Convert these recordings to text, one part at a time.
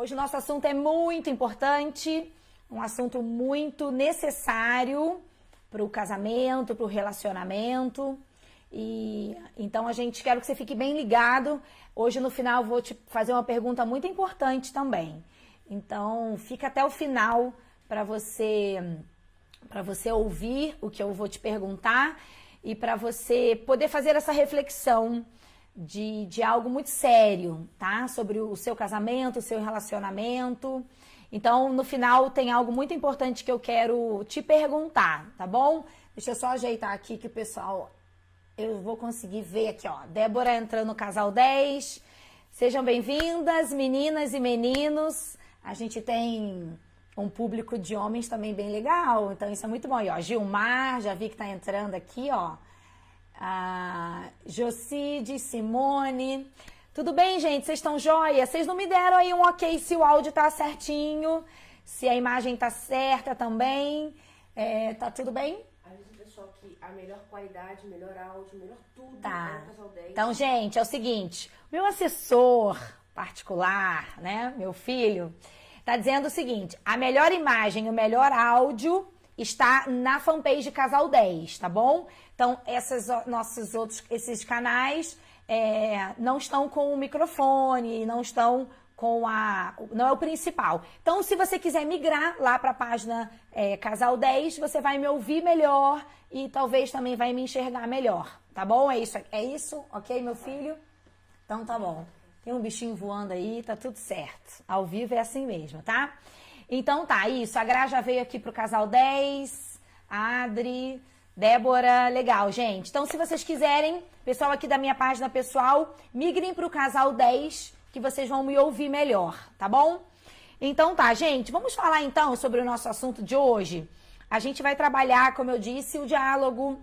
Hoje o nosso assunto é muito importante, um assunto muito necessário para o casamento, para o relacionamento. E então quero que você fique bem ligado. Hoje no final eu vou te fazer uma pergunta muito importante também. Então fica até o final para você ouvir o que eu vou te perguntar e para você poder fazer essa reflexão de algo muito sério, tá? Sobre o seu casamento, o seu relacionamento. Então, no final, tem algo muito importante que eu quero te perguntar, tá bom? Deixa eu só ajeitar aqui que o pessoal... Eu vou conseguir ver aqui, ó. Débora entrando no Casal 10. Sejam bem-vindas, meninas e meninos. A gente tem um público de homens também bem legal, então isso é muito bom. E, ó, Gilmar, já vi que tá entrando aqui, ó. Jocide, Simone. Tudo bem, gente? Vocês estão joia? Vocês não me deram aí um ok se o áudio tá certinho, se a imagem tá certa também. Tá tudo bem? Avisa o pessoal que a melhor qualidade, melhor áudio, melhor tudo Tá. é o Casal 10. Então, gente, é o seguinte, meu assessor particular, né, meu filho, tá dizendo o seguinte, a melhor imagem e o melhor áudio está na fanpage Casal 10, tá bom? Então, esses canais não estão com o microfone, não estão com não é o principal. Então, se você quiser migrar lá para a página Casal 10, você vai me ouvir melhor e talvez também vai me enxergar melhor, tá bom? É isso? Ok, meu filho? Então, tá bom. Tem um bichinho voando aí, tá tudo certo. Ao vivo é assim mesmo, tá? Então, tá, isso. A Gra já veio aqui pro Casal 10, a Adri, Débora, legal, gente. Então, se vocês quiserem, pessoal aqui da minha página pessoal, migrem pro Casal 10, que vocês vão me ouvir melhor, tá bom? Então tá, gente, vamos falar então sobre o nosso assunto de hoje. A gente vai trabalhar, como eu disse, o diálogo,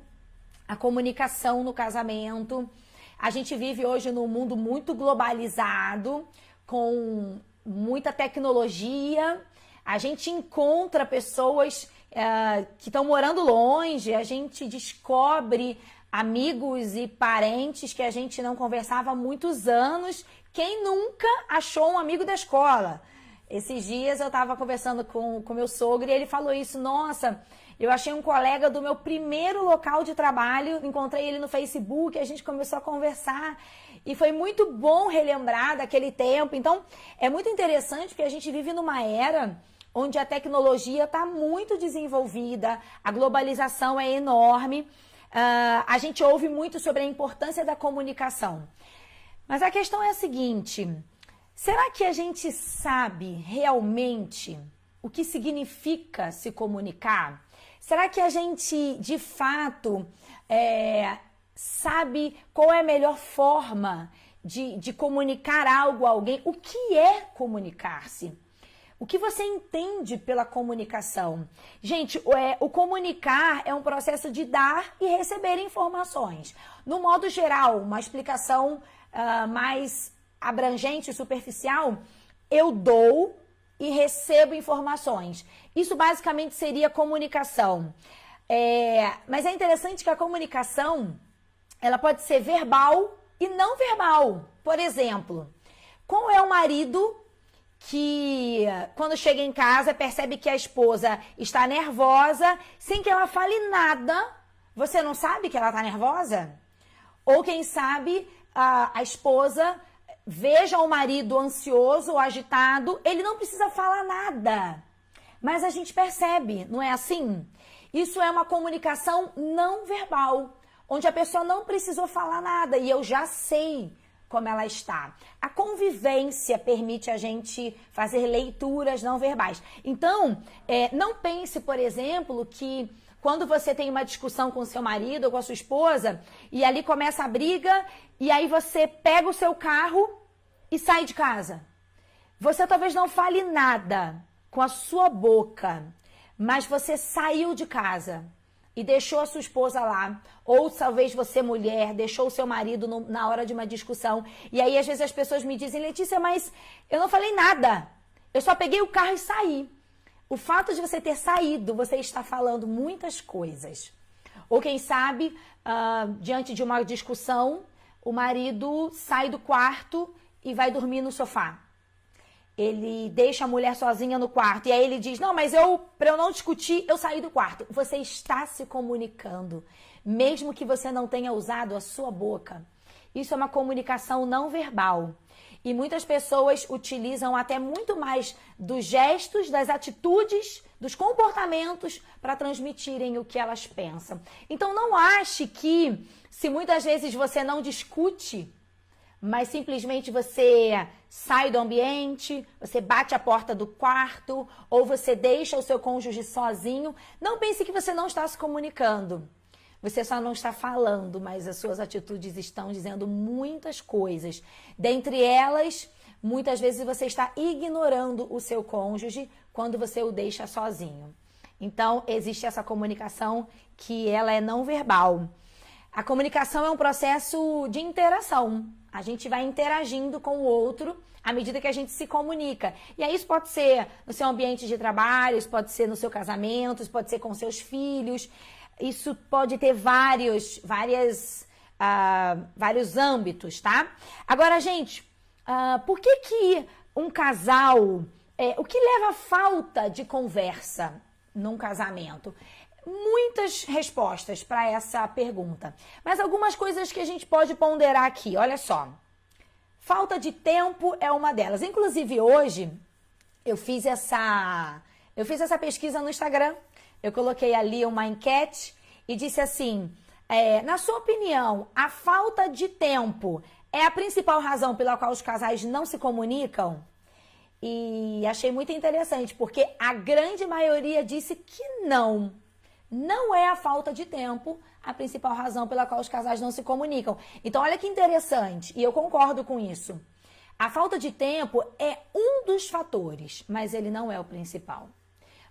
a comunicação no casamento. A gente vive hoje num mundo muito globalizado, com muita tecnologia. A gente encontra pessoas que estão morando longe, a gente descobre amigos e parentes que a gente não conversava há muitos anos. Quem nunca achou um amigo da escola? Esses dias eu estava conversando com meu sogro e ele falou isso. Nossa, eu achei um colega do meu primeiro local de trabalho, encontrei ele no Facebook, a gente começou a conversar e foi muito bom relembrar daquele tempo. Então, é muito interessante porque a gente vive numa era onde a tecnologia está muito desenvolvida, a globalização é enorme, a gente ouve muito sobre a importância da comunicação. Mas a questão é a seguinte, será que a gente sabe realmente o que significa se comunicar? Será que a gente, de fato, sabe qual é a melhor forma de comunicar algo a alguém? O que é comunicar-se? O que você entende pela comunicação? Gente, o comunicar é um processo de dar e receber informações. No modo geral, uma explicação mais abrangente e superficial, eu dou e recebo informações. Isso basicamente seria comunicação. Mas é interessante que a comunicação ela pode ser verbal e não verbal. Por exemplo, qual é o marido que quando chega em casa percebe que a esposa está nervosa sem que ela fale nada? Você não sabe que ela está nervosa? Ou quem sabe a esposa veja o marido ansioso ou agitado, ele não precisa falar nada, mas a gente percebe, não é assim? Isso é uma comunicação não verbal, onde a pessoa não precisou falar nada e eu já sei como ela está. A convivência permite a gente fazer leituras não verbais. Então, não pense, por exemplo, que quando você tem uma discussão com o seu marido ou com a sua esposa e ali começa a briga e aí você pega o seu carro e sai de casa. Você talvez não fale nada com a sua boca, mas você saiu de casa e deixou a sua esposa lá, ou talvez você, mulher, deixou o seu marido na hora de uma discussão, e aí às vezes as pessoas me dizem, Letícia, mas eu não falei nada, eu só peguei o carro e saí. O fato de você ter saído, você está falando muitas coisas. Ou quem sabe, diante de uma discussão, o marido sai do quarto e vai dormir no sofá. ele deixa a mulher sozinha no quarto e aí ele diz, não, mas para eu não discutir, eu saí do quarto. Você está se comunicando, mesmo que você não tenha usado a sua boca. Isso é uma comunicação não verbal. E muitas pessoas utilizam até muito mais dos gestos, das atitudes, dos comportamentos para transmitirem o que elas pensam. Então não ache que se muitas vezes você não discute, mas simplesmente você sai do ambiente, você bate a porta do quarto ou você deixa o seu cônjuge sozinho, não pense que você não está se comunicando. Você só não está falando, mas as suas atitudes estão dizendo muitas coisas. Dentre elas, muitas vezes você está ignorando o seu cônjuge quando você o deixa sozinho. Então, existe essa comunicação que ela é não verbal. A comunicação é um processo de interação. A gente vai interagindo com o outro à medida que a gente se comunica. E aí isso pode ser no seu ambiente de trabalho, isso pode ser no seu casamento, isso pode ser com seus filhos. Isso pode ter vários âmbitos, tá? Agora, gente, por que um casal... o que leva à falta de conversa num casamento? Muitas respostas para essa pergunta. Mas algumas coisas que a gente pode ponderar aqui. Olha só. Falta de tempo é uma delas. Inclusive, hoje, eu fiz essa pesquisa no Instagram. Eu coloquei ali uma enquete e disse assim, na sua opinião, a falta de tempo é a principal razão pela qual os casais não se comunicam? E achei muito interessante, porque a grande maioria disse que não. Não é a falta de tempo a principal razão pela qual os casais não se comunicam. Então, olha que interessante, e eu concordo com isso. A falta de tempo é um dos fatores, mas ele não é o principal.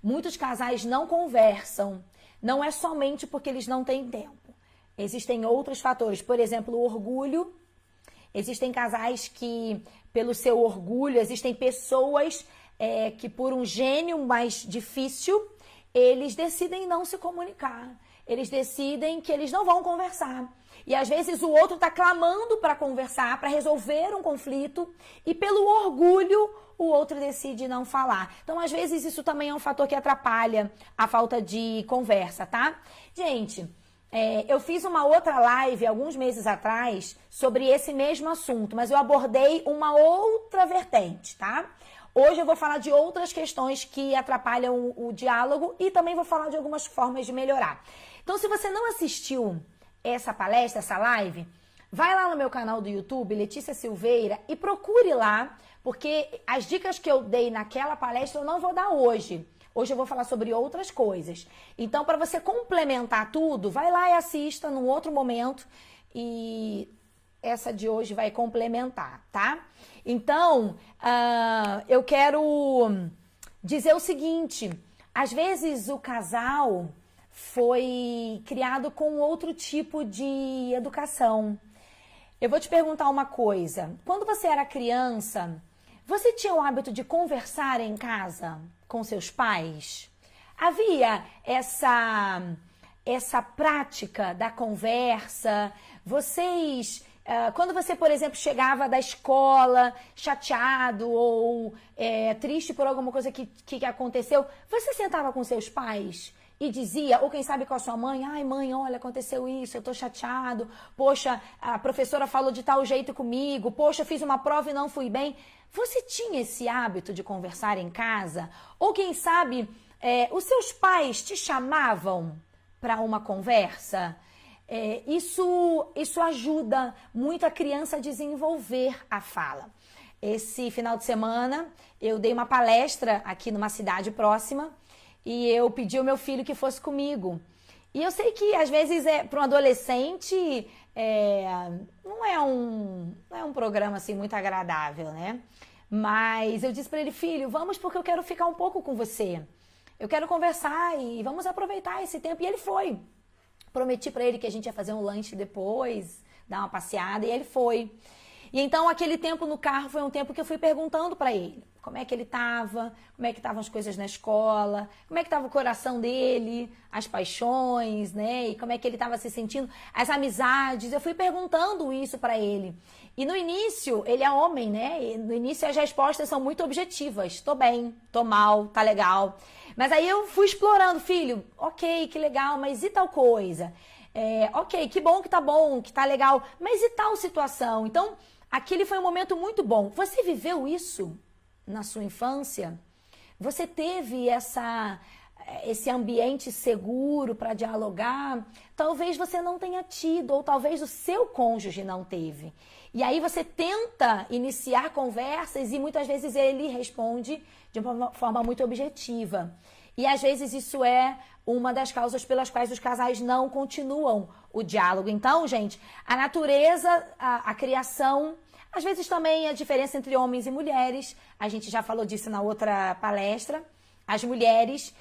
Muitos casais não conversam, não é somente porque eles não têm tempo. Existem outros fatores, por exemplo, o orgulho. Existem casais que, pelo seu orgulho, existem pessoas que por um gênio mais difícil, eles decidem não se comunicar. Eles decidem que eles não vão conversar. E às vezes o outro está clamando para conversar, para resolver um conflito, e pelo orgulho o outro decide não falar. Então, às vezes, isso também é um fator que atrapalha a falta de conversa, tá? Gente, eu fiz uma outra live alguns meses atrás sobre esse mesmo assunto, mas eu abordei uma outra vertente, tá? Hoje eu vou falar de outras questões que atrapalham o diálogo e também vou falar de algumas formas de melhorar. Então, se você não assistiu essa palestra, essa live, vai lá no meu canal do YouTube, Letícia Silveira, e procure lá, porque as dicas que eu dei naquela palestra eu não vou dar hoje. Hoje eu vou falar sobre outras coisas. Então, para você complementar tudo, vai lá e assista num outro momento e essa de hoje vai complementar, tá? Então, eu quero dizer o seguinte, às vezes o casal foi criado com outro tipo de educação. Eu vou te perguntar uma coisa. Quando você era criança, você tinha o hábito de conversar em casa com seus pais? Havia essa prática da conversa? Vocês, quando você, por exemplo, chegava da escola chateado ou triste por alguma coisa que aconteceu, você sentava com seus pais e dizia, ou quem sabe com a sua mãe, ai mãe, olha, aconteceu isso, eu tô chateado, poxa, a professora falou de tal jeito comigo, poxa, eu fiz uma prova e não fui bem. Você tinha esse hábito de conversar em casa? Ou quem sabe, os seus pais te chamavam para uma conversa? Isso ajuda muito a criança a desenvolver a fala. Esse final de semana, eu dei uma palestra aqui numa cidade próxima, e eu pedi ao meu filho que fosse comigo. E eu sei que, às vezes, para um adolescente, não é um programa assim, muito agradável, né? Mas eu disse para ele, filho, vamos porque eu quero ficar um pouco com você. Eu quero conversar e vamos aproveitar esse tempo. E ele foi. Prometi para ele que a gente ia fazer um lanche depois, dar uma passeada, e ele foi. E então aquele tempo no carro foi um tempo que eu fui perguntando para ele como é que ele estava, como é que estavam as coisas na escola, como é que estava o coração dele, as paixões, né? E como é que ele estava se sentindo, as amizades. Eu fui perguntando isso para ele. E no início, ele é homem, né? E no início as respostas são muito objetivas. Tô bem, tô mal, tá legal. Mas aí eu fui explorando, filho, ok, que legal, mas e tal coisa? Ok, que bom, que tá legal, mas e tal situação? Então, aquele foi um momento muito bom. Você viveu isso na sua infância? Você teve esse ambiente seguro para dialogar? Talvez você não tenha tido, ou talvez o seu cônjuge não teve. E aí você tenta iniciar conversas e muitas vezes ele responde de uma forma muito objetiva. E às vezes isso é uma das causas pelas quais os casais não continuam o diálogo. Então, gente, a natureza, a criação, às vezes também a diferença entre homens e mulheres, a gente já falou disso na outra palestra. As mulheres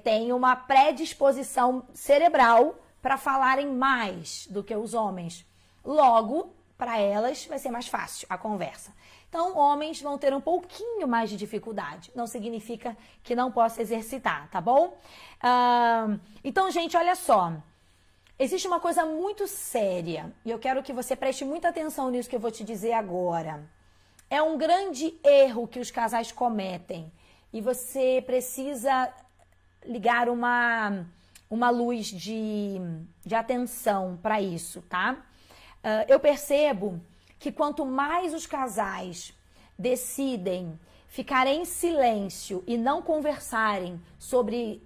têm uma predisposição cerebral para falarem mais do que os homens. Logo, para elas vai ser mais fácil a conversa. Então, homens vão ter um pouquinho mais de dificuldade. Não significa que não possa exercitar, tá bom? Então, gente, olha só. Existe uma coisa muito séria e eu quero que você preste muita atenção nisso que eu vou te dizer agora. É um grande erro que os casais cometem e você precisa ligar uma luz de atenção para isso, tá? Eu percebo que quanto mais os casais decidem ficar em silêncio e não conversarem sobre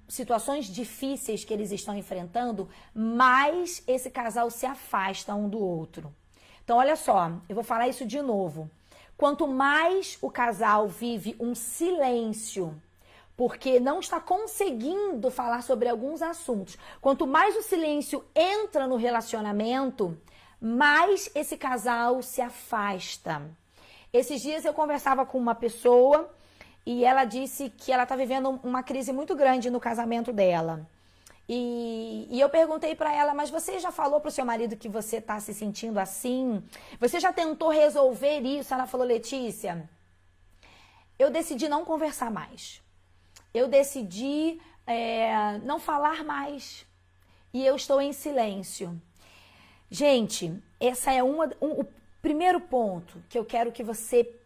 situações difíceis que eles estão enfrentando, mais esse casal se afasta um do outro. Então, olha só, eu vou falar isso de novo. Quanto mais o casal vive um silêncio, porque não está conseguindo falar sobre alguns assuntos, quanto mais o silêncio entra no relacionamento, mais esse casal se afasta. Esses dias eu conversava com uma pessoa e ela disse que ela está vivendo uma crise muito grande no casamento dela. E eu perguntei para ela, mas você já falou para o seu marido que você está se sentindo assim? Você já tentou resolver isso? Ela falou, Letícia, eu decidi não conversar mais. Eu decidi não falar mais. E eu estou em silêncio. Gente, essa é o primeiro ponto que eu quero que você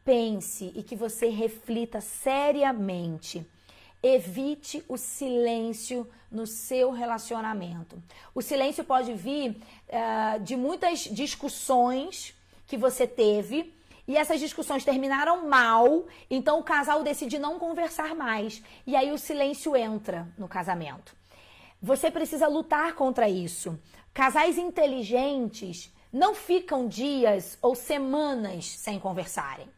pense e que você reflita seriamente. Evite o silêncio no seu relacionamento. O silêncio pode vir de muitas discussões que você teve e essas discussões terminaram mal, então o casal decide não conversar mais e aí o silêncio entra no casamento. Você precisa lutar contra isso. Casais inteligentes não ficam dias ou semanas sem conversarem.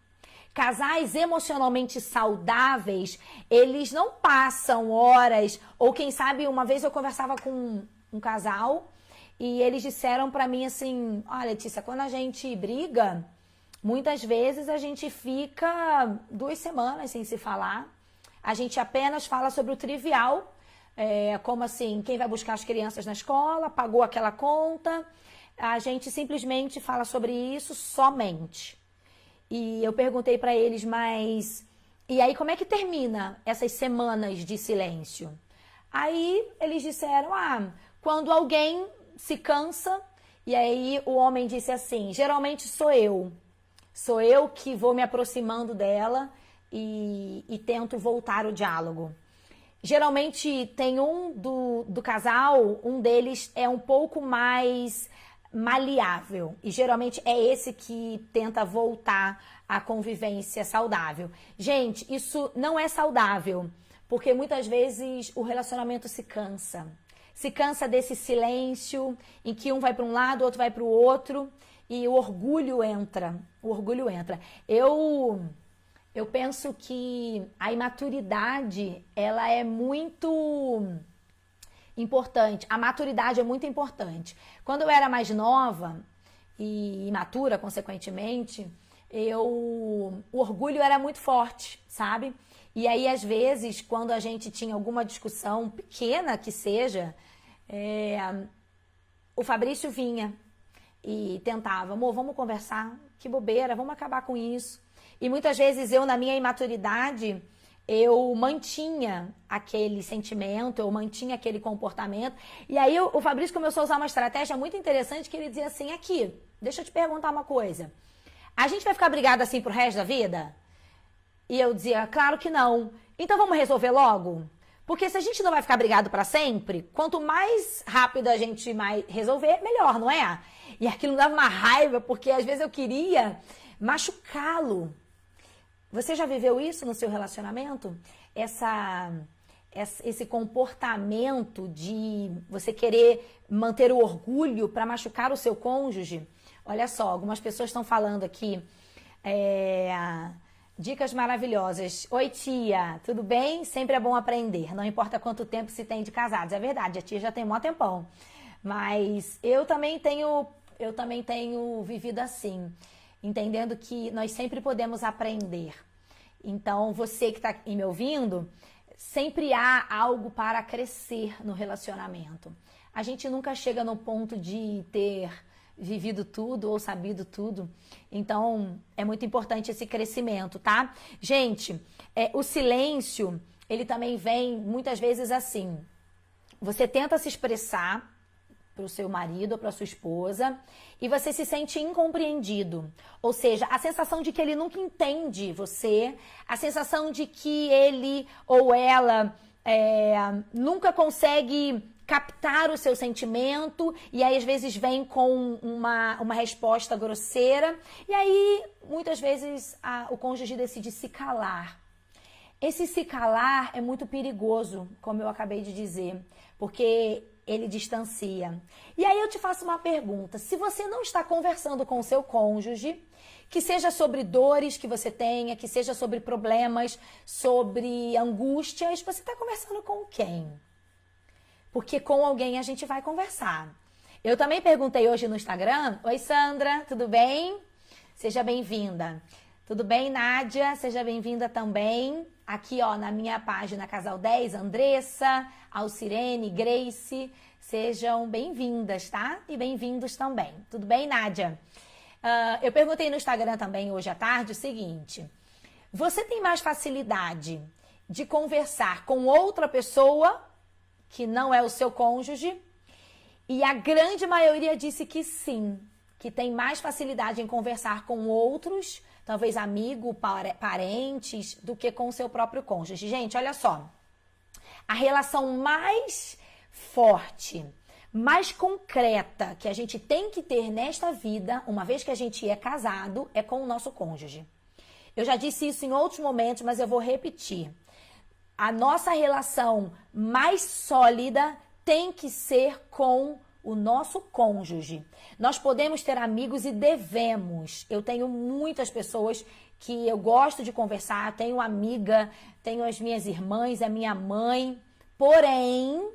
Casais emocionalmente saudáveis, eles não passam horas, ou quem sabe, uma vez eu conversava com um casal e eles disseram pra mim assim, olha, Letícia, quando a gente briga, muitas vezes a gente fica 2 semanas sem se falar, a gente apenas fala sobre o trivial, como assim, quem vai buscar as crianças na escola, pagou aquela conta, a gente simplesmente fala sobre isso somente. E eu perguntei para eles, mas e aí como é que termina essas semanas de silêncio? Aí eles disseram, quando alguém se cansa, e aí o homem disse assim, geralmente sou eu que vou me aproximando dela e tento voltar o diálogo. Geralmente tem um do casal, um deles é um pouco mais maleável e geralmente é esse que tenta voltar à convivência saudável. Gente, isso não é saudável, porque muitas vezes o relacionamento se cansa desse silêncio em que um vai para um lado, o outro vai para o outro e o orgulho entra. Eu penso que a imaturidade, ela é muito importante. A maturidade é muito importante. Quando eu era mais nova e imatura, consequentemente, o orgulho era muito forte, sabe? E aí, às vezes, quando a gente tinha alguma discussão pequena que seja, o Fabrício vinha e tentava, amor, vamos conversar, que bobeira, vamos acabar com isso. E muitas vezes eu, na minha imaturidade, eu mantinha aquele sentimento, eu mantinha aquele comportamento. E aí o Fabrício começou a usar uma estratégia muito interessante que ele dizia assim, aqui, deixa eu te perguntar uma coisa. A gente vai ficar brigada assim pro resto da vida? E eu dizia, claro que não. Então vamos resolver logo? Porque se a gente não vai ficar brigado para sempre, quanto mais rápido a gente resolver, melhor, não é? E aquilo me dava uma raiva, porque às vezes eu queria machucá-lo. Você já viveu isso no seu relacionamento? Esse comportamento de você querer manter o orgulho para machucar o seu cônjuge? Olha só, algumas pessoas estão falando aqui, dicas maravilhosas. Oi, tia, tudo bem? Sempre é bom aprender, não importa quanto tempo se tem de casados. É verdade, a tia já tem mó tempão. Mas eu também tenho vivido assim, entendendo que nós sempre podemos aprender. Então, você que está me ouvindo, sempre há algo para crescer no relacionamento. A gente nunca chega no ponto de ter vivido tudo ou sabido tudo. Então, é muito importante esse crescimento, tá? Gente, o silêncio, ele também vem muitas vezes assim. Você tenta se expressar para o seu marido ou para sua esposa e você se sente incompreendido. Ou seja, a sensação de que ele nunca entende você, a sensação de que ele ou ela nunca consegue captar o seu sentimento e aí às vezes vem com uma resposta grosseira e aí muitas vezes o cônjuge decide se calar. Esse se calar é muito perigoso, como eu acabei de dizer, porque ele distancia. E aí eu te faço uma pergunta, se você não está conversando com o seu cônjuge, que seja sobre dores que você tenha, que seja sobre problemas, sobre angústias, você está conversando com quem? Porque com alguém a gente vai conversar. Eu também perguntei hoje no Instagram, oi Sandra, tudo bem? Seja bem-vinda. Tudo bem, Nádia? Seja bem-vinda também. Aqui, ó, na minha página Casal 10, Andressa, Alcirene, Grace, sejam bem-vindas, tá? E bem-vindos também. Tudo bem, Nádia? Eu perguntei no Instagram também hoje à tarde o seguinte, você tem mais facilidade de conversar com outra pessoa que não é o seu cônjuge? E a grande maioria disse que sim, que tem mais facilidade em conversar com outros, talvez amigo, parentes, do que com o seu próprio cônjuge. Gente, olha só, a relação mais forte, mais concreta que a gente tem que ter nesta vida, uma vez que a gente é casado, é com o nosso cônjuge. Eu já disse isso em outros momentos, mas eu vou repetir. A nossa relação mais sólida tem que ser com o nosso cônjuge. Nós podemos ter amigos e devemos. Eu tenho muitas pessoas que eu gosto de conversar, tenho amiga, tenho as minhas irmãs, a minha mãe. Porém,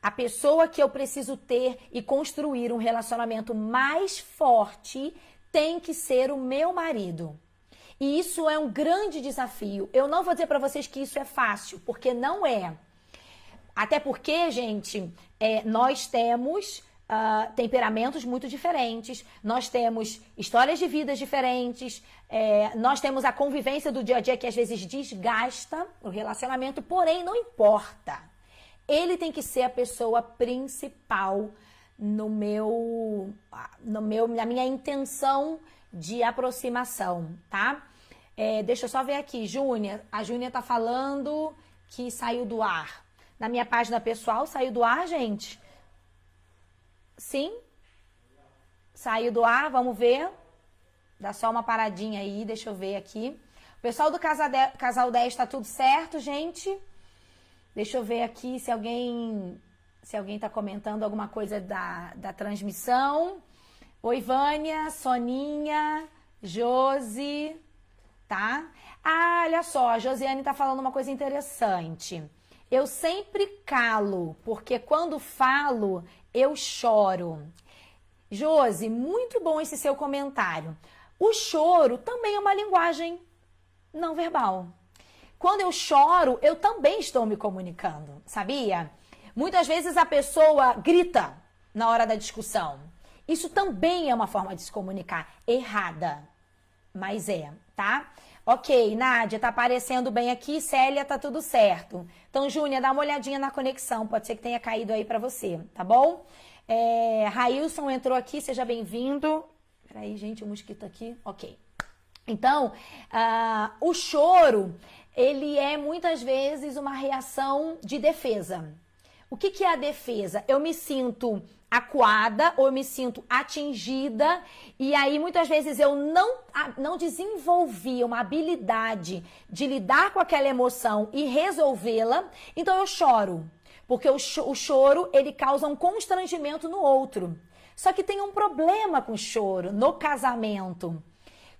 a pessoa que eu preciso ter e construir um relacionamento mais forte tem que ser o meu marido. E isso é um grande desafio. Eu não vou dizer para vocês que isso é fácil, porque não é. Até porque, gente, nós temos temperamentos muito diferentes, nós temos histórias de vidas diferentes, nós temos a convivência do dia a dia que às vezes desgasta o relacionamento, porém não importa. Ele tem que ser a pessoa principal na minha intenção de aproximação, tá? Deixa eu só ver aqui, Júnia. A Júnia tá falando que saiu do ar. Na minha página pessoal, saiu do ar, gente? Sim? Saiu do ar, vamos ver. Dá só uma paradinha aí, deixa eu ver aqui. O pessoal do Casal 10 tá tudo certo, gente? Deixa eu ver aqui se alguém tá comentando alguma coisa da transmissão. Oi, Vânia, Soninha, Josi, tá? Ah, olha só, a Josiane tá falando uma coisa interessante. Eu sempre calo, porque quando falo, eu choro. Josi, muito bom esse seu comentário. O choro também é uma linguagem não verbal. Quando eu choro, eu também estou me comunicando, sabia? Muitas vezes a pessoa grita na hora da discussão. Isso também é uma forma de se comunicar errada. mas tá? Ok, Nádia, tá aparecendo bem aqui, Célia, tá tudo certo. Então, Júnia, dá uma olhadinha na conexão, pode ser que tenha caído aí pra você, tá bom? Railson entrou aqui, seja bem-vindo. Peraí, gente, o mosquito aqui, ok. Então, o choro, ele é muitas vezes uma reação de defesa. O que é a defesa? Eu me sinto acuada ou eu me sinto atingida e aí muitas vezes eu não desenvolvi uma habilidade de lidar com aquela emoção e resolvê-la, então eu choro. Porque o choro, ele causa um constrangimento no outro. Só que tem um problema com o choro no casamento.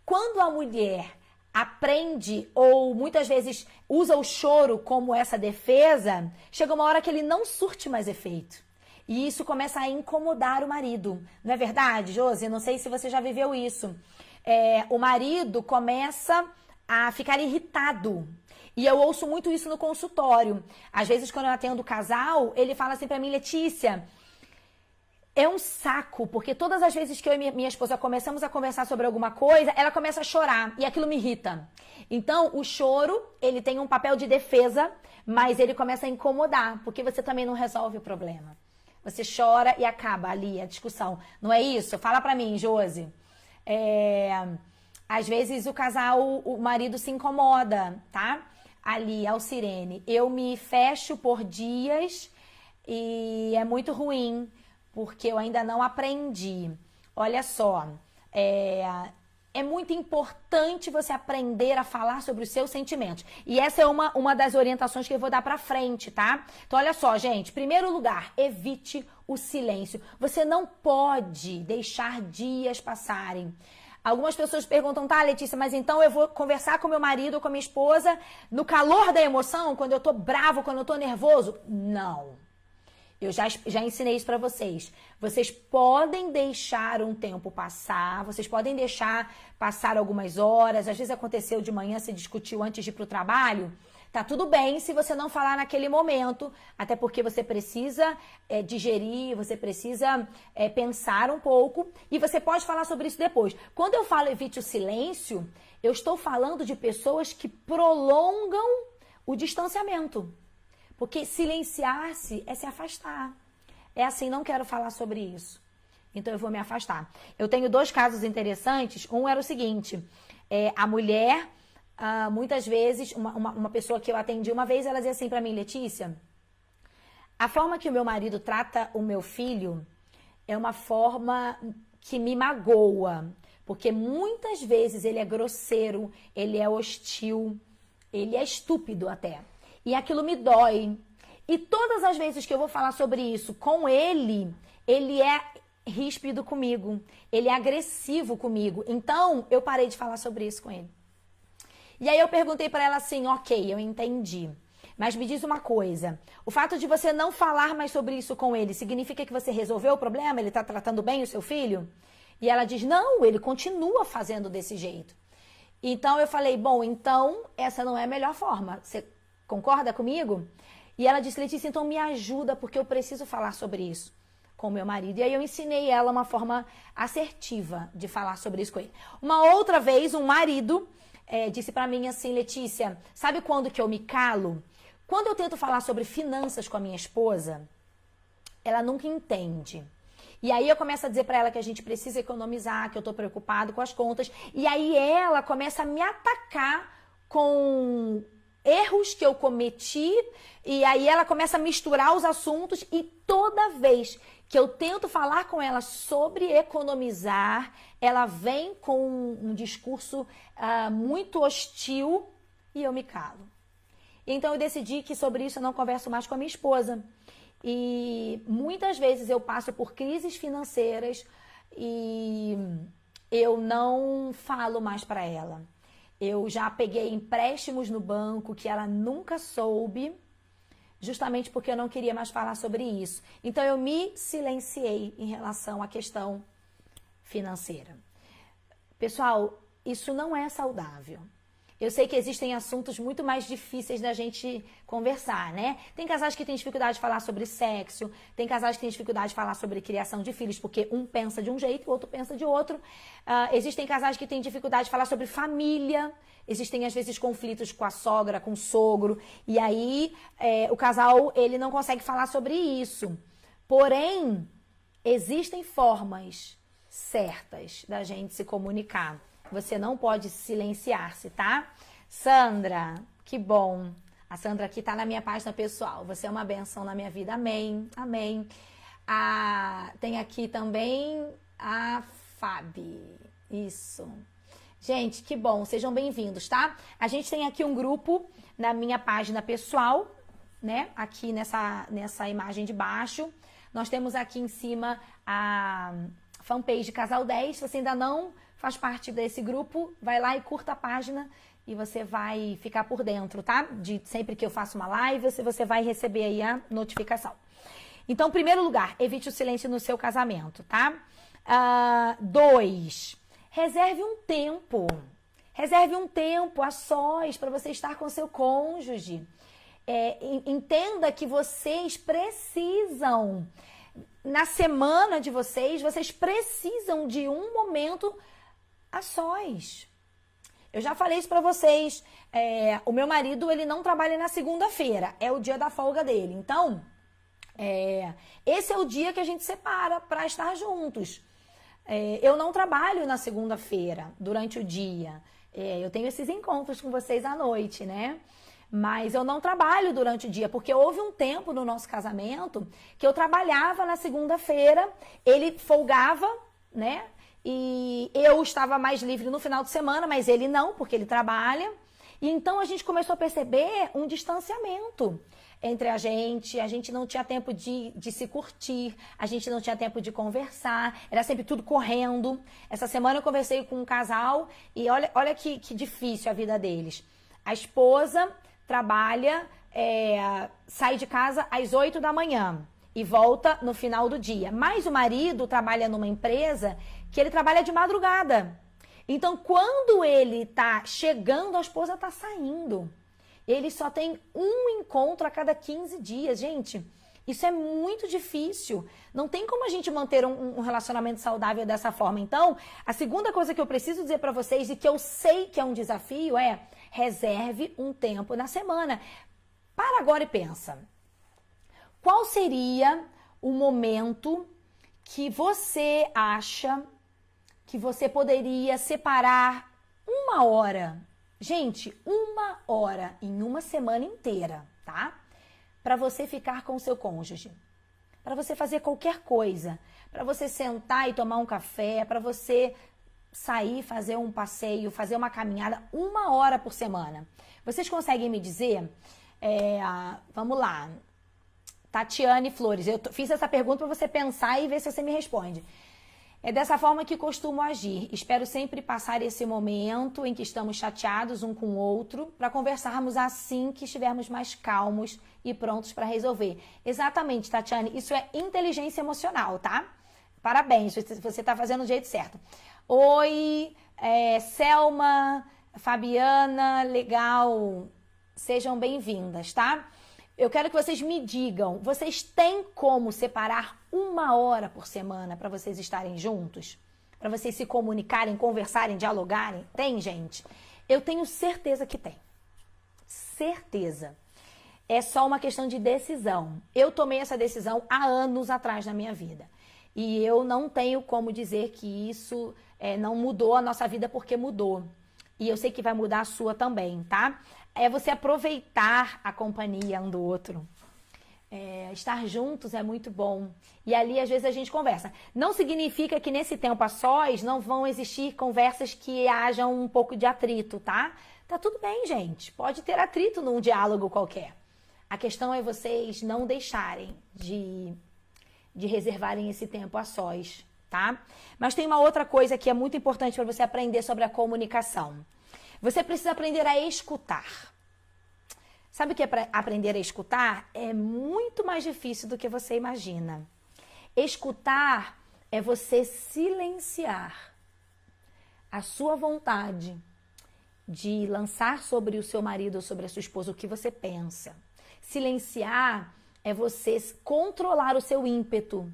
Quando a mulher aprende ou muitas vezes usa o choro como essa defesa, chega uma hora que ele não surte mais efeito. E isso começa a incomodar o marido. Não é verdade, Josi? Não sei se você já viveu isso. O marido começa a ficar irritado. E eu ouço muito isso no consultório. Às vezes, quando eu atendo o casal, ele fala assim pra mim, Letícia, é um saco, porque todas as vezes que eu e minha esposa começamos a conversar sobre alguma coisa, ela começa a chorar e aquilo me irrita. Então, o choro, ele tem um papel de defesa, mas ele começa a incomodar, porque você também não resolve o problema. Você chora e acaba ali a discussão. Não é isso? Fala pra mim, Josi. Às vezes o casal, o marido se incomoda, tá? Ali, Alcirene. Eu me fecho por dias e é muito ruim, porque eu ainda não aprendi. Olha só, é muito importante você aprender a falar sobre os seus sentimentos. E essa é uma das orientações que eu vou dar pra frente, tá? Então, olha só, gente. Primeiro lugar, evite o silêncio. Você não pode deixar dias passarem. Algumas pessoas perguntam, tá, Letícia, mas então eu vou conversar com meu marido ou com a minha esposa no calor da emoção, quando eu tô bravo, quando eu tô nervoso? Não. Eu já ensinei isso pra vocês. Vocês podem deixar um tempo passar, vocês podem deixar passar algumas horas. Às vezes aconteceu de manhã, se discutiu antes de ir pro trabalho. Tá tudo bem se você não falar naquele momento, até porque você precisa digerir, você precisa pensar um pouco e você pode falar sobre isso depois. Quando eu falo evite o silêncio, eu estou falando de pessoas que prolongam o distanciamento. Porque silenciar-se é se afastar. É assim, não quero falar sobre isso. Então eu vou me afastar. Eu tenho 2 casos interessantes. Um era o seguinte, a mulher... muitas vezes, uma pessoa que eu atendi uma vez, ela dizia assim pra mim, Letícia, a forma que o meu marido trata o meu filho é uma forma que me magoa, porque muitas vezes ele é grosseiro, ele é hostil, ele é estúpido até, e aquilo me dói. E todas as vezes que eu vou falar sobre isso com ele, ele é ríspido comigo, ele é agressivo comigo, então eu parei de falar sobre isso com ele. E aí eu perguntei pra ela assim, ok, eu entendi, mas me diz uma coisa, o fato de você não falar mais sobre isso com ele, significa que você resolveu o problema? Ele tá tratando bem o seu filho? E ela diz, não, ele continua fazendo desse jeito. Então eu falei, bom, então essa não é a melhor forma, você concorda comigo? E ela disse, Letícia, então me ajuda, porque eu preciso falar sobre isso com o meu marido. E aí eu ensinei ela uma forma assertiva de falar sobre isso com ele. Uma outra vez, um marido... disse pra mim assim, Letícia, sabe quando que eu me calo? Quando eu tento falar sobre finanças com a minha esposa, ela nunca entende. E aí eu começo a dizer pra ela que a gente precisa economizar, que eu tô preocupado com as contas. E aí ela começa a me atacar com erros que eu cometi. E aí ela começa a misturar os assuntos e toda vez que eu tento falar com ela sobre economizar, ela vem com um discurso muito hostil e eu me calo. Então eu decidi que sobre isso eu não converso mais com a minha esposa. E muitas vezes eu passo por crises financeiras e eu não falo mais para ela. Eu já peguei empréstimos no banco que ela nunca soube, justamente porque eu não queria mais falar sobre isso. Então eu me silenciei em relação à questão financeira. Pessoal, isso não é saudável. Eu sei que existem assuntos muito mais difíceis da gente conversar, né? Tem casais que têm dificuldade de falar sobre sexo, tem casais que têm dificuldade de falar sobre criação de filhos, porque um pensa de um jeito e o outro pensa de outro. Existem casais que têm dificuldade de falar sobre família, existem às vezes conflitos com a sogra, com o sogro, e aí o casal ele não consegue falar sobre isso. Porém, existem formas certas da gente se comunicar. Você não pode silenciar-se, tá? Sandra, que bom. A Sandra aqui tá na minha página pessoal. Você é uma benção na minha vida. Amém, amém. Tem aqui também a Fabi. Isso. Gente, que bom. Sejam bem-vindos, tá? A gente tem aqui um grupo na minha página pessoal, né? Aqui nessa imagem de baixo. Nós temos aqui em cima a fanpage Casal 10. Se você ainda não faz parte desse grupo, vai lá e curta a página e você vai ficar por dentro, tá? Sempre que eu faço uma live, você vai receber aí a notificação. Então, em primeiro lugar, evite o silêncio no seu casamento, tá? 2, reserve um tempo. Reserve um tempo a sós para você estar com seu cônjuge. Entenda que vocês precisam, na semana de vocês precisam de um momento a sós. Eu já falei isso pra vocês. O meu marido, ele não trabalha na segunda-feira. É o dia da folga dele. Então, esse é o dia que a gente separa pra estar juntos. Eu não trabalho na segunda-feira, durante o dia. Eu tenho esses encontros com vocês à noite, né? Mas eu não trabalho durante o dia, porque houve um tempo no nosso casamento que eu trabalhava na segunda-feira, ele folgava, né? E eu estava mais livre no final de semana, mas ele não, porque ele trabalha. E então a gente começou a perceber um distanciamento entre a gente não tinha tempo de se curtir, a gente não tinha tempo de conversar, era sempre tudo correndo. Essa semana eu conversei com um casal e olha que difícil a vida deles. A esposa trabalha, sai de casa às 8 da manhã e volta no final do dia. Mas o marido trabalha numa empresa que ele trabalha de madrugada. Então, quando ele tá chegando, a esposa tá saindo. Ele só tem um encontro a cada 15 dias. Gente, isso é muito difícil. Não tem como a gente manter um relacionamento saudável dessa forma. Então, a segunda coisa que eu preciso dizer para vocês e que eu sei que é um desafio é: reserve um tempo na semana. Para agora e pensa. Qual seria o momento que você acha que você poderia separar uma hora? Gente, uma hora em uma semana inteira, tá? Para você ficar com o seu cônjuge. Para você fazer qualquer coisa. Para você sentar e tomar um café. Para você sair, fazer um passeio, fazer uma caminhada. Uma hora por semana. Vocês conseguem me dizer? Vamos lá. Tatiane Flores, eu fiz essa pergunta para você pensar e ver se você me responde. É dessa forma que costumo agir. Espero sempre passar esse momento em que estamos chateados um com o outro para conversarmos assim que estivermos mais calmos e prontos para resolver. Exatamente, Tatiane. Isso é inteligência emocional, tá? Parabéns, você está fazendo do jeito certo. Oi, Selma, Fabiana, legal. Sejam bem-vindas, tá? Eu quero que vocês me digam, vocês têm como separar uma hora por semana para vocês estarem juntos? Para vocês se comunicarem, conversarem, dialogarem? Tem, gente? Eu tenho certeza que tem. Certeza. É só uma questão de decisão. Eu tomei essa decisão há anos atrás na minha vida. E eu não tenho como dizer que isso não mudou a nossa vida, porque mudou. E eu sei que vai mudar a sua também, tá? É você aproveitar a companhia um do outro. Estar juntos é muito bom. E ali, às vezes, a gente conversa. Não significa que nesse tempo a sós não vão existir conversas que hajam um pouco de atrito, tá? Tá tudo bem, gente. Pode ter atrito num diálogo qualquer. A questão é vocês não deixarem de reservarem esse tempo a sós, tá? Mas tem uma outra coisa que é muito importante para você aprender sobre a comunicação. Você precisa aprender a escutar. Sabe o que é aprender a escutar? É muito mais difícil do que você imagina. Escutar é você silenciar a sua vontade de lançar sobre o seu marido ou sobre a sua esposa o que você pensa. Silenciar é você controlar o seu ímpeto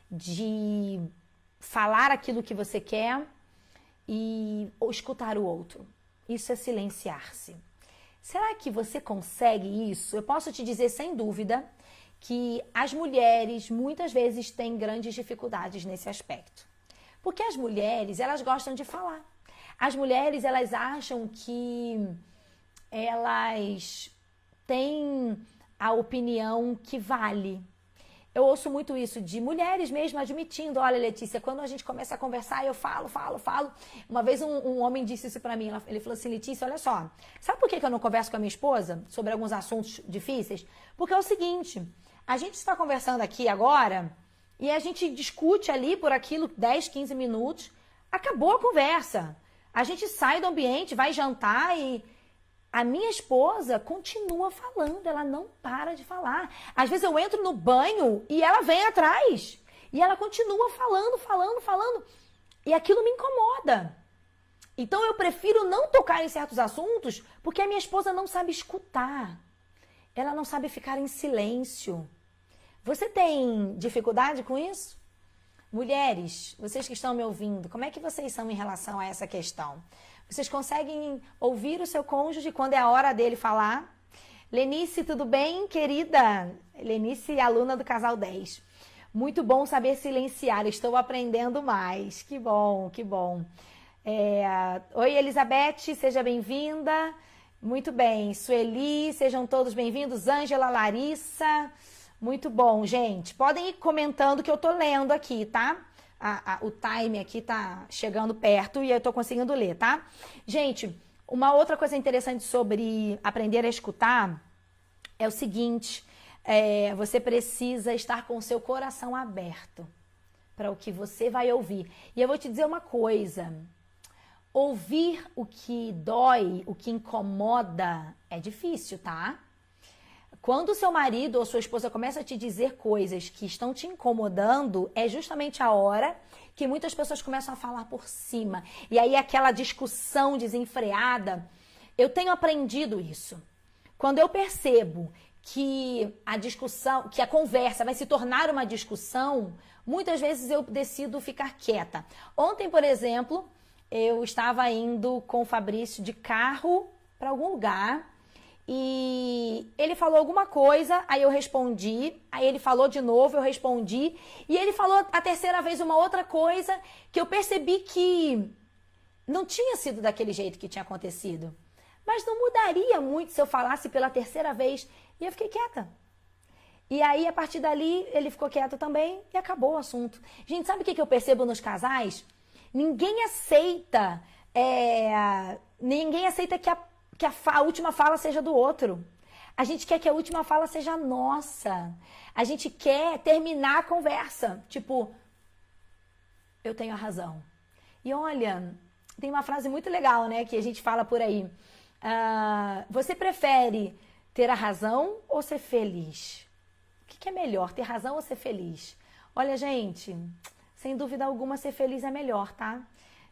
de falar aquilo que você quer ou escutar o outro. Isso é silenciar-se. Será que você consegue isso? Eu posso te dizer sem dúvida que as mulheres muitas vezes têm grandes dificuldades nesse aspecto. Porque as mulheres, elas gostam de falar. As mulheres, elas acham que elas têm a opinião que vale. Eu ouço muito isso de mulheres mesmo admitindo, olha, Letícia, quando a gente começa a conversar, eu falo. Uma vez um homem disse isso pra mim, ele falou assim, Letícia, olha só, sabe por que eu não converso com a minha esposa sobre alguns assuntos difíceis? Porque é o seguinte, a gente está conversando aqui agora e a gente discute ali por aquilo 10, 15 minutos, acabou a conversa. A gente sai do ambiente, vai jantar e a minha esposa continua falando, ela não para de falar. Às vezes eu entro no banho e ela vem atrás. E ela continua falando. E aquilo me incomoda. Então eu prefiro não tocar em certos assuntos porque a minha esposa não sabe escutar. Ela não sabe ficar em silêncio. Você tem dificuldade com isso? Mulheres, vocês que estão me ouvindo, como é que vocês são em relação a essa questão? Vocês conseguem ouvir o seu cônjuge quando é a hora dele falar? Lenice, tudo bem, querida? Lenice, aluna do Casal 10. Muito bom saber silenciar, estou aprendendo mais. Que bom, que bom. Oi, Elizabeth, seja bem-vinda. Muito bem. Sueli, sejam todos bem-vindos. Ângela, Larissa. Muito bom, gente. Podem ir comentando que eu tô lendo aqui, tá? O time aqui tá chegando perto e eu tô conseguindo ler, tá? Gente, uma outra coisa interessante sobre aprender a escutar é o seguinte, você precisa estar com o seu coração aberto para o que você vai ouvir. E eu vou te dizer uma coisa, ouvir o que dói, o que incomoda é difícil, tá? Quando o seu marido ou sua esposa começa a te dizer coisas que estão te incomodando, é justamente a hora que muitas pessoas começam a falar por cima. E aí aquela discussão desenfreada, eu tenho aprendido isso. Quando eu percebo que a discussão, que a conversa vai se tornar uma discussão, muitas vezes eu decido ficar quieta. Ontem, por exemplo, eu estava indo com o Fabrício de carro para algum lugar. E ele falou alguma coisa, aí eu respondi, aí ele falou de novo, eu respondi, e ele falou a terceira vez uma outra coisa que eu percebi que não tinha sido daquele jeito que tinha acontecido. Mas não mudaria muito se eu falasse pela terceira vez, e eu fiquei quieta. E aí, a partir dali, ele ficou quieto também e acabou o assunto. Gente, sabe o que eu percebo nos casais? Ninguém aceita que a última fala seja do outro. A gente quer que a última fala seja nossa. A gente quer terminar a conversa. Tipo, eu tenho a razão. E olha, tem uma frase muito legal, né? Que a gente fala por aí. Você prefere ter a razão ou ser feliz? O que é melhor, ter razão ou ser feliz? Olha, gente, sem dúvida alguma, ser feliz é melhor, tá?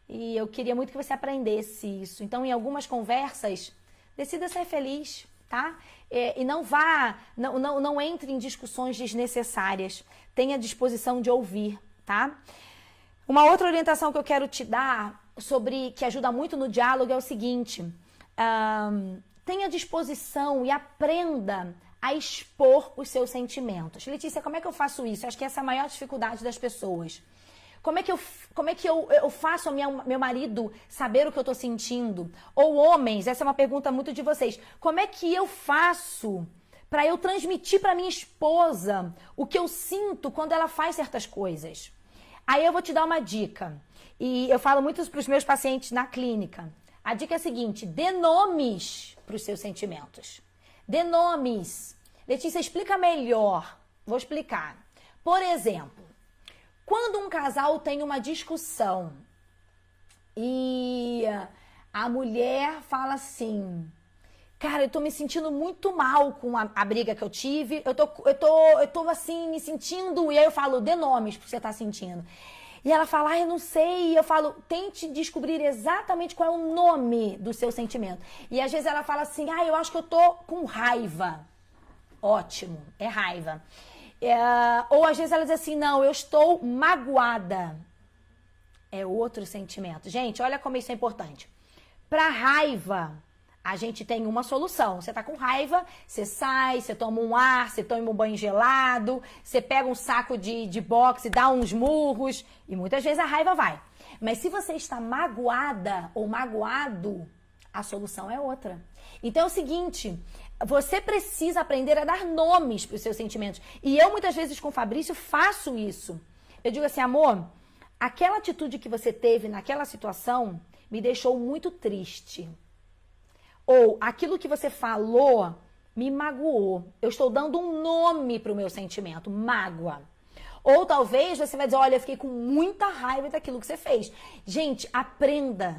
E eu queria muito que você aprendesse isso. Então, em algumas conversas, decida ser feliz, tá? E não entre em discussões desnecessárias. Tenha disposição de ouvir, tá? Uma outra orientação que eu quero te dar que ajuda muito no diálogo é o seguinte. Tenha disposição e aprenda a expor os seus sentimentos. Letícia, como é que eu faço isso? Acho que essa é a maior dificuldade das pessoas. Como é que eu faço meu marido saber o que eu estou sentindo? Ou homens, essa é uma pergunta muito de vocês. Como é que eu faço para eu transmitir para minha esposa o que eu sinto quando ela faz certas coisas? Aí eu vou te dar uma dica. E eu falo muito para os meus pacientes na clínica. A dica é a seguinte, dê nomes para os seus sentimentos. Dê nomes. Letícia, explica melhor. Vou explicar. Por exemplo, quando um casal tem uma discussão e a mulher fala assim, cara, eu tô me sentindo muito mal com a briga que eu tive, eu tô assim, me sentindo, e aí eu falo, dê nomes pro que você tá sentindo. E ela fala, eu não sei. E eu falo, tente descobrir exatamente qual é o nome do seu sentimento. E às vezes ela fala assim, eu acho que eu tô com raiva. Ótimo, é raiva. Ou às vezes ela diz assim, não, eu estou magoada. É outro sentimento. Gente, olha como isso é importante. Para raiva, a gente tem uma solução. Você tá com raiva, você sai, você toma um ar, você toma um banho gelado, você pega um saco de boxe, dá uns murros, e muitas vezes a raiva vai. Mas se você está magoada ou magoado, a solução é outra. Então é o seguinte, você precisa aprender a dar nomes para os seus sentimentos. E eu muitas vezes com o Fabrício faço isso. Eu digo assim, amor, aquela atitude que você teve naquela situação me deixou muito triste. Ou aquilo que você falou me magoou. Eu estou dando um nome para o meu sentimento, mágoa. Ou talvez você vai dizer, olha, eu fiquei com muita raiva daquilo que você fez. Gente, aprendam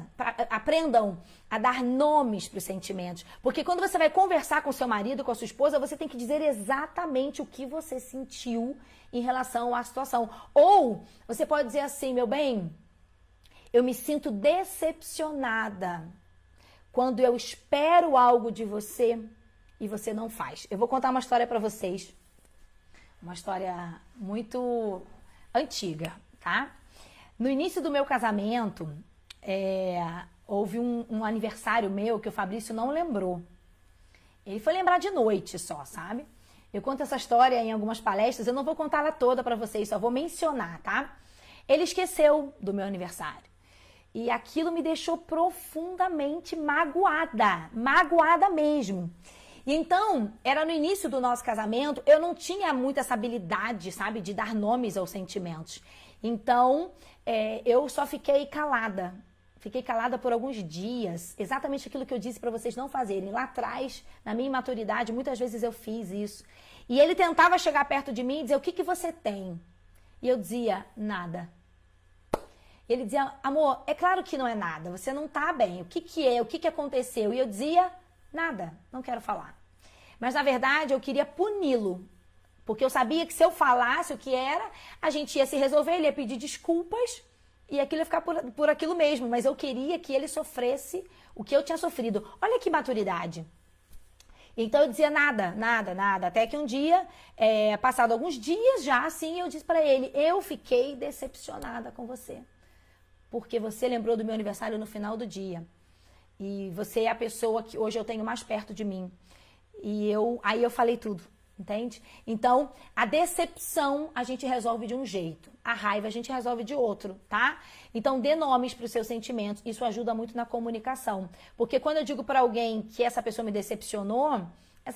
a dar nomes para os sentimentos. Porque quando você vai conversar com seu marido, com a sua esposa, você tem que dizer exatamente o que você sentiu em relação à situação. Ou você pode dizer assim, meu bem, eu me sinto decepcionada quando eu espero algo de você e você não faz. Eu vou contar uma história para vocês. Uma história muito antiga, tá? No início do meu casamento, houve um aniversário meu que o Fabrício não lembrou. Ele foi lembrar de noite só, sabe? Eu conto essa história em algumas palestras, eu não vou contá-la toda para vocês, só vou mencionar, tá? Ele esqueceu do meu aniversário. E aquilo me deixou profundamente magoada mesmo. E então, era no início do nosso casamento, eu não tinha muito essa habilidade, sabe, de dar nomes aos sentimentos. Então, eu só fiquei calada. Fiquei calada por alguns dias, exatamente aquilo que eu disse para vocês não fazerem. Lá atrás, na minha imaturidade, muitas vezes eu fiz isso. E ele tentava chegar perto de mim e dizer, o que você tem? E eu dizia, nada. Ele dizia, amor, é claro que não é nada, você não tá bem, o que é, o que aconteceu? E eu dizia, nada, não quero falar. Mas na verdade eu queria puni-lo, porque eu sabia que se eu falasse o que era, a gente ia se resolver, ele ia pedir desculpas e aquilo ia ficar por aquilo mesmo, mas eu queria que ele sofresse o que eu tinha sofrido. Olha que maturidade. Então eu dizia nada, até que um dia, passado alguns dias já, assim, eu disse para ele, eu fiquei decepcionada com você. Porque você lembrou do meu aniversário no final do dia. E você é a pessoa que hoje eu tenho mais perto de mim. E aí eu falei tudo, entende? Então, a decepção a gente resolve de um jeito. A raiva a gente resolve de outro, tá? Então, dê nomes para os seus sentimentos. Isso ajuda muito na comunicação. Porque quando eu digo para alguém que essa pessoa me decepcionou,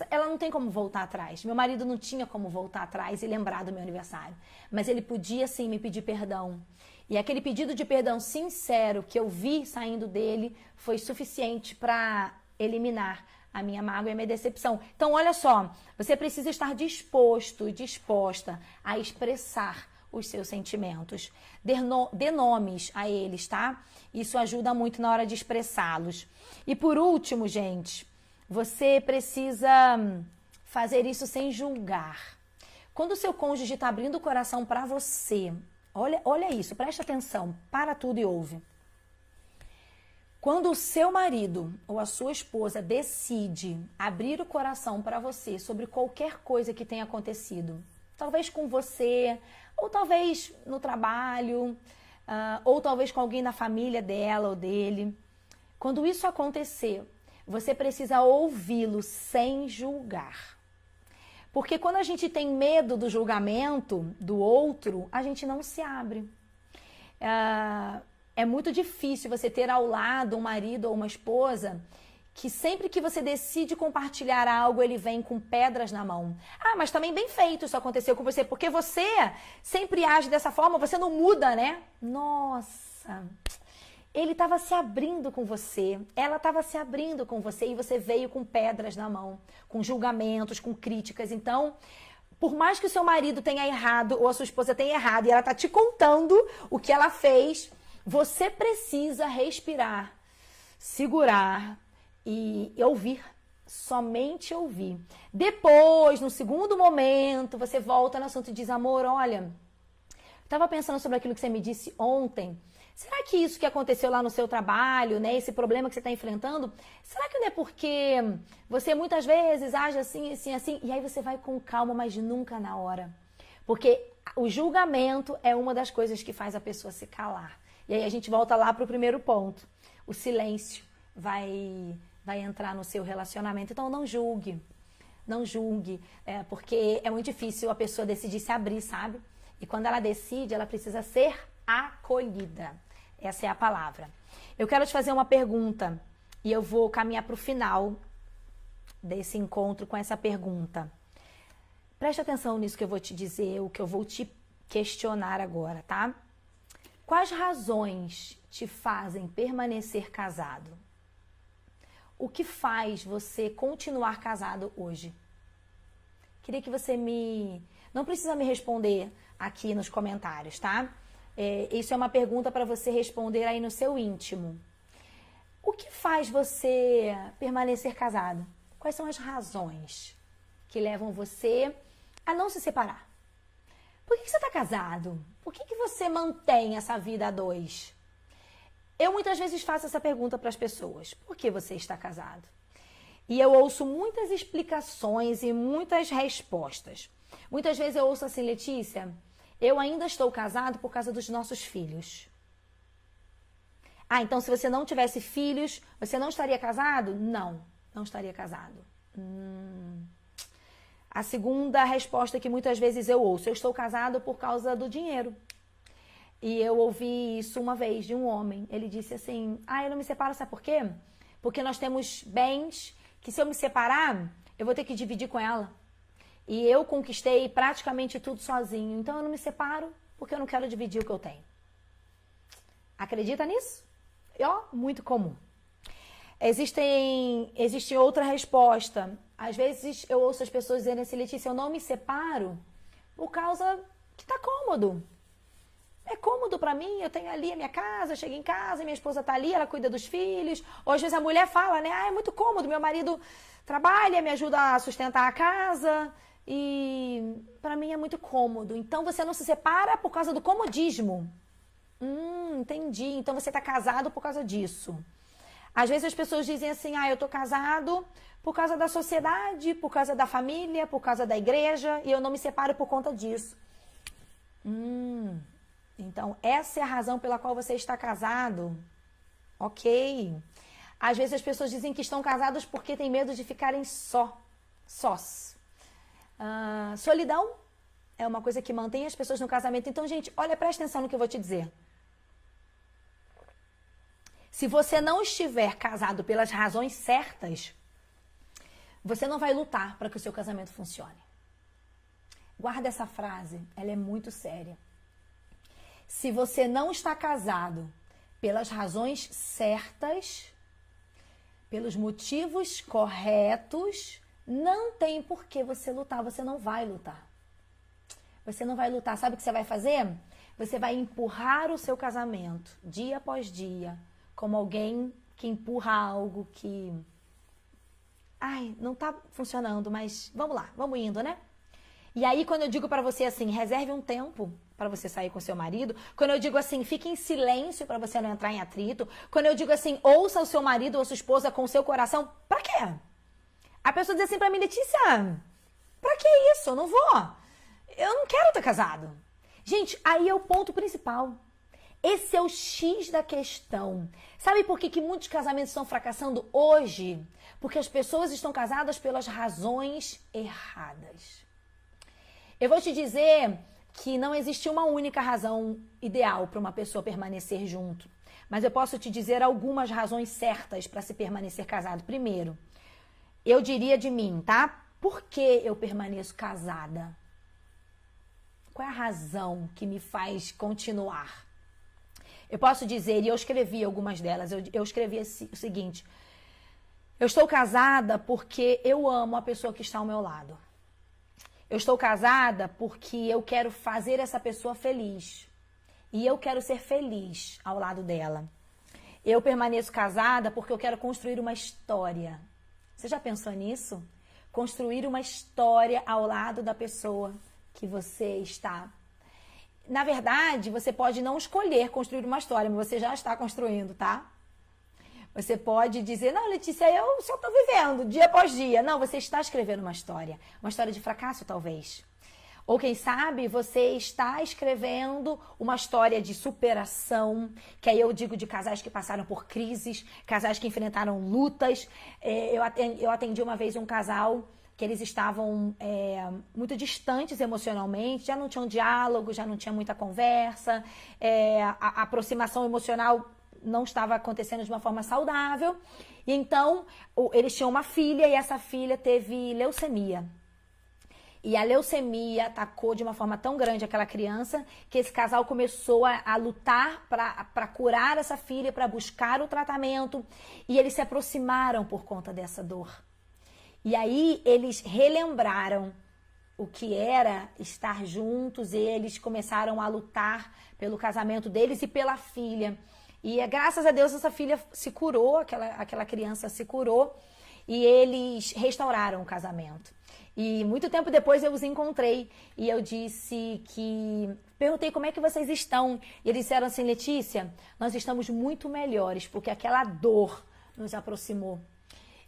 ela não tem como voltar atrás. Meu marido não tinha como voltar atrás e lembrar do meu aniversário. Mas ele podia, sim, me pedir perdão. E aquele pedido de perdão sincero que eu vi saindo dele foi suficiente para eliminar a minha mágoa e a minha decepção. Então, olha só, você precisa estar disposto e disposta a expressar os seus sentimentos. Dê nomes a eles, tá? Isso ajuda muito na hora de expressá-los. E por último, gente, você precisa fazer isso sem julgar. Quando o seu cônjuge está abrindo o coração para você, olha isso, presta atenção, para tudo e ouve. Quando o seu marido ou a sua esposa decide abrir o coração para você sobre qualquer coisa que tenha acontecido, talvez com você, ou talvez no trabalho, ou talvez com alguém da família dela ou dele, quando isso acontecer, você precisa ouvi-lo sem julgar. Porque quando a gente tem medo do julgamento do outro, a gente não se abre. É muito difícil você ter ao lado um marido ou uma esposa que sempre que você decide compartilhar algo, ele vem com pedras na mão. Ah, mas também bem feito isso aconteceu com você, porque você sempre age dessa forma, você não muda, né? Nossa, ele estava se abrindo com você, ela estava se abrindo com você e você veio com pedras na mão, com julgamentos, com críticas. Então, por mais que o seu marido tenha errado ou a sua esposa tenha errado e ela está te contando o que ela fez, você precisa respirar, segurar e ouvir, somente ouvir. Depois, no segundo momento, você volta no assunto e diz, amor, olha, estava pensando sobre aquilo que você me disse ontem. Será que isso que aconteceu lá no seu trabalho, né, esse problema que você está enfrentando, será que não é porque você muitas vezes age assim, assim, assim, e aí você vai com calma, mas nunca na hora? Porque o julgamento é uma das coisas que faz a pessoa se calar. E aí a gente volta lá para o primeiro ponto. O silêncio vai entrar no seu relacionamento. Então não julgue. Não julgue, porque é muito difícil a pessoa decidir se abrir, sabe? E quando ela decide, ela precisa ser acolhida. Essa é a palavra. Eu quero te fazer uma pergunta e eu vou caminhar para o final desse encontro com essa pergunta. Preste atenção nisso que eu vou te dizer, o que eu vou te questionar agora, tá? Quais razões te fazem permanecer casado? O que faz você continuar casado hoje? Queria que você não precisa me responder aqui nos comentários, tá? Isso é uma pergunta para você responder aí no seu íntimo. O que faz você permanecer casado? Quais são as razões que levam você a não se separar? Por que você está casado? Por que você mantém essa vida a dois? Eu muitas vezes faço essa pergunta para as pessoas. Por que você está casado? E eu ouço muitas explicações e muitas respostas. Muitas vezes eu ouço assim, Letícia, eu ainda estou casado por causa dos nossos filhos. Ah, então se você não tivesse filhos, você não estaria casado? Não, não estaria casado. A segunda resposta que muitas vezes eu ouço, eu estou casado por causa do dinheiro. E eu ouvi isso uma vez de um homem. Ele disse assim, eu não me separo, sabe por quê? Porque nós temos bens que se eu me separar, eu vou ter que dividir com ela. E eu conquistei praticamente tudo sozinho. Então eu não me separo porque eu não quero dividir o que eu tenho. Acredita nisso? Muito comum. Existe outra resposta. Às vezes eu ouço as pessoas dizendo assim, Letícia, eu não me separo por causa que tá cômodo. É cômodo pra mim, eu tenho ali a minha casa, eu chego em casa, minha esposa tá ali, ela cuida dos filhos. Ou às vezes a mulher fala, né? É muito cômodo, meu marido trabalha, me ajuda a sustentar a casa e pra mim é muito cômodo. Então você não se separa por causa do comodismo. Entendi. Então você tá casado por causa disso. Às vezes as pessoas dizem assim, eu tô casado por causa da sociedade, por causa da família, por causa da igreja e eu não me separo por conta disso. Então, essa é a razão pela qual você está casado. Ok. Às vezes as pessoas dizem que estão casados porque têm medo de ficarem sós. Solidão é uma coisa que mantém as pessoas no casamento. Então, gente, olha, presta atenção no que eu vou te dizer. Se você não estiver casado pelas razões certas, você não vai lutar para que o seu casamento funcione. Guarda essa frase, ela é muito séria. Se você não está casado pelas razões certas, pelos motivos corretos, não tem por que você lutar, você não vai lutar. Você não vai lutar. Sabe o que você vai fazer? Você vai empurrar o seu casamento, dia após dia, como alguém que empurra algo que... não tá funcionando, mas vamos lá, vamos indo, né? E aí, quando eu digo pra você assim, reserve um tempo para você sair com seu marido, quando eu digo assim, fique em silêncio para você não entrar em atrito, quando eu digo assim, ouça o seu marido ou a sua esposa com o seu coração, pra quê? A pessoa diz assim pra mim, Letícia, pra que isso? Eu não vou. Eu não quero estar casado. Gente, aí é o ponto principal. Esse é o X da questão. Sabe por que muitos casamentos estão fracassando hoje? Porque as pessoas estão casadas pelas razões erradas. Eu vou te dizer que não existe uma única razão ideal para uma pessoa permanecer junto. Mas eu posso te dizer algumas razões certas para se permanecer casado. Primeiro, eu diria de mim, tá? Por que eu permaneço casada? Qual é a razão que me faz continuar? Eu posso dizer, e eu escrevi algumas delas, eu escrevi o seguinte: eu estou casada porque eu amo a pessoa que está ao meu lado. Eu estou casada porque eu quero fazer essa pessoa feliz. E eu quero ser feliz ao lado dela. Eu permaneço casada porque eu quero construir uma história. Você já pensou nisso? Construir uma história ao lado da pessoa que você está. na verdade, você pode não escolher construir uma história, mas você já está construindo, tá? Você pode dizer, não, Letícia, eu só estou vivendo dia após dia. Não, você está escrevendo uma história de fracasso, talvez. Ou quem sabe você está escrevendo uma história de superação, que aí eu digo de casais que passaram por crises, casais que enfrentaram lutas. Eu atendi uma vez um casal que eles estavam muito distantes emocionalmente, já não tinham diálogo, já não tinha muita conversa, a aproximação emocional não estava acontecendo de uma forma saudável. E então, eles tinham uma filha e essa filha teve leucemia. E a leucemia atacou de uma forma tão grande aquela criança que esse casal começou a lutar para curar essa filha, para buscar o tratamento. E eles se aproximaram por conta dessa dor. E aí eles relembraram o que era estar juntos e eles começaram a lutar pelo casamento deles e pela filha. E graças a Deus essa filha se curou, aquela criança se curou e eles restauraram o casamento. E muito tempo depois eu os encontrei e eu perguntei como é que vocês estão. E eles disseram assim, Letícia, nós estamos muito melhores porque aquela dor nos aproximou.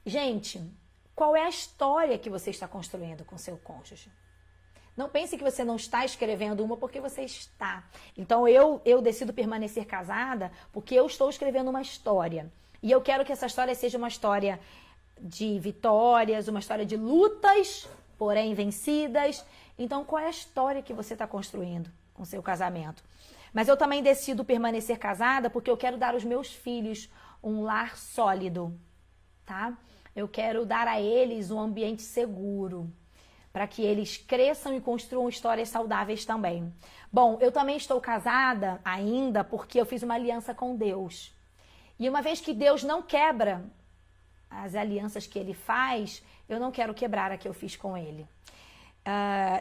Gente, qual é a história que você está construindo com seu cônjuge? Não pense que você não está escrevendo uma porque você está. Então eu decido permanecer casada porque eu estou escrevendo uma história. E eu quero que essa história seja uma história de vitórias, uma história de lutas, porém vencidas. Então qual é a história que você está construindo com seu casamento? Mas eu também decido permanecer casada porque eu quero dar aos meus filhos um lar sólido, tá? Eu quero dar a eles um ambiente seguro, para que eles cresçam e construam histórias saudáveis também. Bom, eu também estou casada ainda porque eu fiz uma aliança com Deus. E uma vez que Deus não quebra as alianças que Ele faz, eu não quero quebrar a que eu fiz com Ele.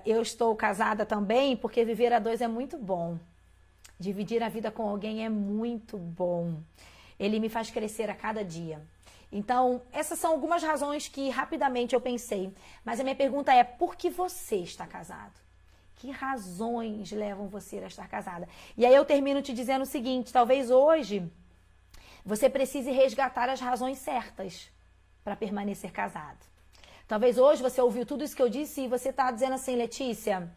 Eu estou casada também porque viver a dois é muito bom. Dividir a vida com alguém é muito bom. Ele me faz crescer a cada dia. Então, essas são algumas razões que rapidamente eu pensei. Mas a minha pergunta é, por que você está casado? Que razões levam você a estar casada? E aí eu termino te dizendo o seguinte, talvez hoje você precise resgatar as razões certas para permanecer casado. Talvez hoje você ouviu tudo isso que eu disse e você está dizendo assim, Letícia,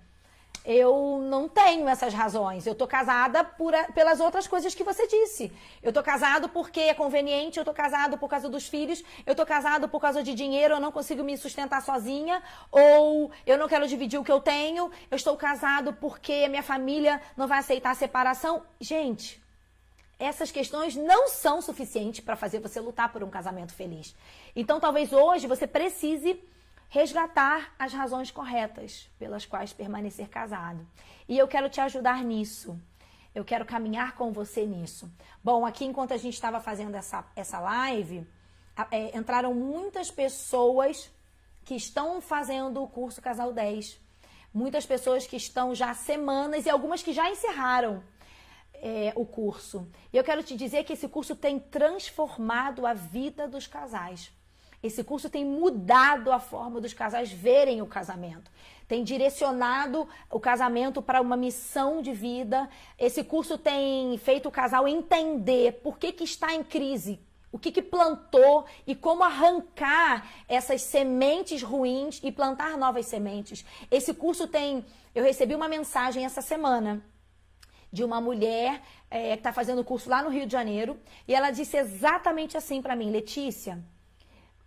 eu não tenho essas razões. Eu tô casada pelas outras coisas que você disse. Eu tô casado porque é conveniente, eu tô casado por causa dos filhos, eu tô casado por causa de dinheiro, eu não consigo me sustentar sozinha, ou eu não quero dividir o que eu tenho, eu estou casado porque minha família não vai aceitar a separação. Gente, essas questões não são suficientes para fazer você lutar por um casamento feliz. Então, talvez hoje você precise resgatar as razões corretas pelas quais permanecer casado. E eu quero te ajudar nisso. Eu quero caminhar com você nisso. Bom, aqui enquanto a gente estava fazendo essa live, entraram muitas pessoas que estão fazendo o curso Casal 10. Muitas pessoas que estão já há semanas e algumas que já encerraram o curso. E eu quero te dizer que esse curso tem transformado a vida dos casais. Esse curso tem mudado a forma dos casais verem o casamento. Tem direcionado o casamento para uma missão de vida. Esse curso tem feito o casal entender por que está em crise, o que plantou e como arrancar essas sementes ruins e plantar novas sementes. Esse curso eu recebi uma mensagem essa semana de uma mulher que está fazendo o curso lá no Rio de Janeiro e ela disse exatamente assim para mim, Letícia,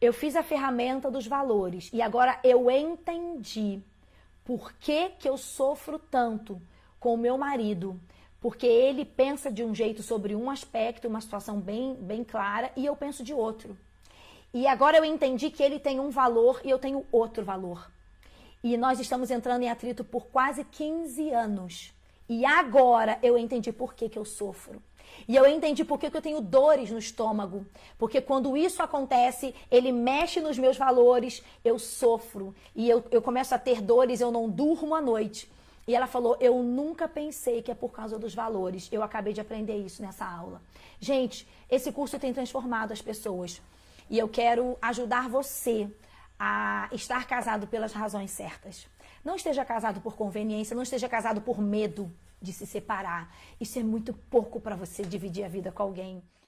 eu fiz a ferramenta dos valores e agora eu entendi por que eu sofro tanto com o meu marido. Porque ele pensa de um jeito sobre um aspecto, uma situação bem clara, e eu penso de outro. E agora eu entendi que ele tem um valor e eu tenho outro valor. E nós estamos entrando em atrito por quase 15 anos. E agora eu entendi por que eu sofro. E eu entendi por que eu tenho dores no estômago. Porque quando isso acontece, ele mexe nos meus valores, eu sofro. E eu começo a ter dores, eu não durmo à noite. E ela falou, eu nunca pensei que é por causa dos valores. Eu acabei de aprender isso nessa aula. Gente, esse curso tem transformado as pessoas. E eu quero ajudar você a estar casado pelas razões certas. Não esteja casado por conveniência, não esteja casado por medo de se separar. Isso é muito pouco para você dividir a vida com alguém.